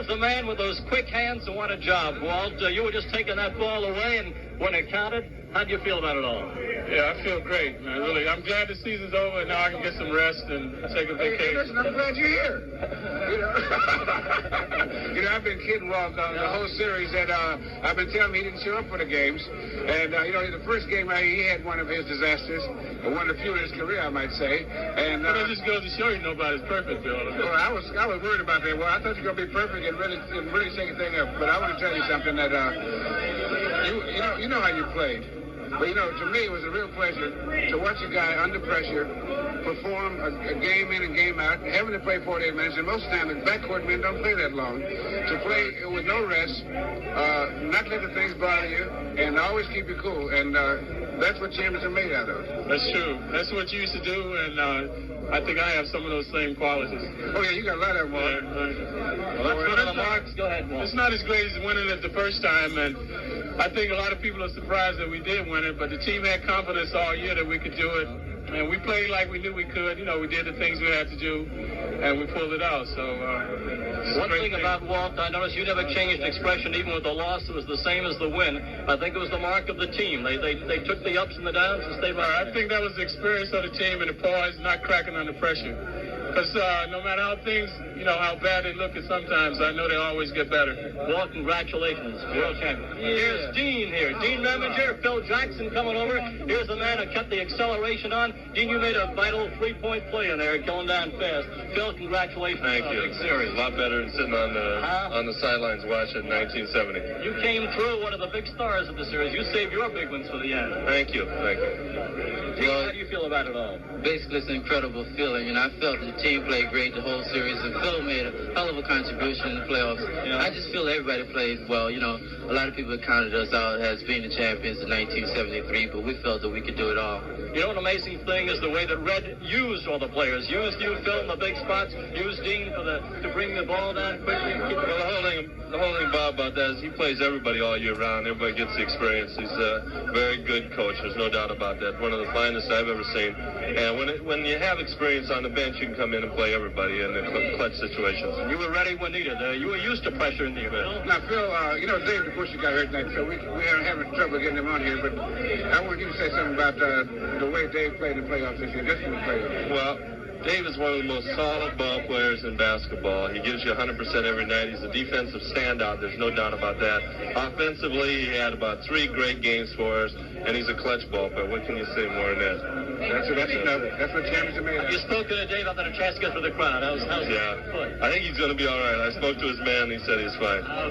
Here's the man with those quick hands and what a job, Walt. You were just taking that ball away, and when it counted, how'd you feel about it all? Yeah, I feel great, man. Really, I'm glad the season's over, and now I can get some rest and take a vacation. Listen, I'm glad you're here. I've been kidding Walt the whole series that I've been telling him he didn't show up for the games. And, the first game, he had one of his disasters, one of the few in his career, I might say. And Well, that just goes to show you nobody's perfect, Bill. Well, I was worried about that. Well, I thought you were going to be perfect and really shake the thing up. But I want to tell you something that, you know how you played. But, to me, it was a real pleasure to watch a guy under pressure perform a game in and game out, having to play 48 minutes. And most of the time, the backcourt men don't play that long. To play with no rest, not let the things bother you, and always keep you cool. And that's what champions are made out of. That's true. That's what you used to do, and I think I have some of those same qualities. Oh, yeah, you got a lot of them, Walt. Well, let's go to the marks. Go ahead, Walt. It's not as great as winning it the first time, and I think a lot of people are surprised that we did win it, but the team had confidence all year that we could do it, and we played like we knew we could. We did the things we had to do, and we pulled it out. So, one thing about Walt, I noticed you never changed expression even with the loss. It was the same as the win. I think it was the mark of the team. They took the ups and the downs and stayed by. I think that was the experience of the team and the poise, not cracking under pressure. Because no matter how things, how bad they look at sometimes, I know they always get better. Walt, congratulations, World Champion. Yeah. Here's Dean here. Dean Reminger, Phil Jackson coming over. Here's the man who kept the acceleration on. Dean, you made a vital three-point play in there, going down fast. Phil, congratulations. Thank you. Big series. A lot better than sitting on the sidelines watching 1970. You came through one of the big stars of the series. You saved your big ones for the end. Thank you. Dean, how do you feel about it all? Basically, it's an incredible feeling, I felt the team played great the whole series, and Phil made a hell of a contribution in the playoffs. I just feel everybody played well. A lot of people counted us out as being the champions in 1973, but we felt that we could do it all. An amazing thing is the way that Red used all the players. Used you, Phil, in the big spots. Used Dean to bring the ball down quickly. The whole thing, Bob, about that is he plays everybody all year round. Everybody gets the experience. He's a very good coach. There's no doubt about that. One of the finest I've ever seen. And when you have experience on the bench, you can come in and play everybody in the clutch situations. You were ready when needed. You were used to pressure in the event. Now, Phil, Dave DeBusschere got hurt tonight, so we are having trouble getting him on here. But I want you to say something about the way Dave played in the playoffs this year, just in the playoffs. Well, Dave is one of the most solid ball players in basketball. He gives you 100% every night. He's a defensive standout. There's no doubt about that. Offensively, he had about 3 great games for us, and he's a clutch ball player. What can you say more than that? That's enough. That's what champions are made of. You spoke to Dave about a chance to get through the crowd. How's I think he's going to be all right. I spoke to his man. He said he's fine.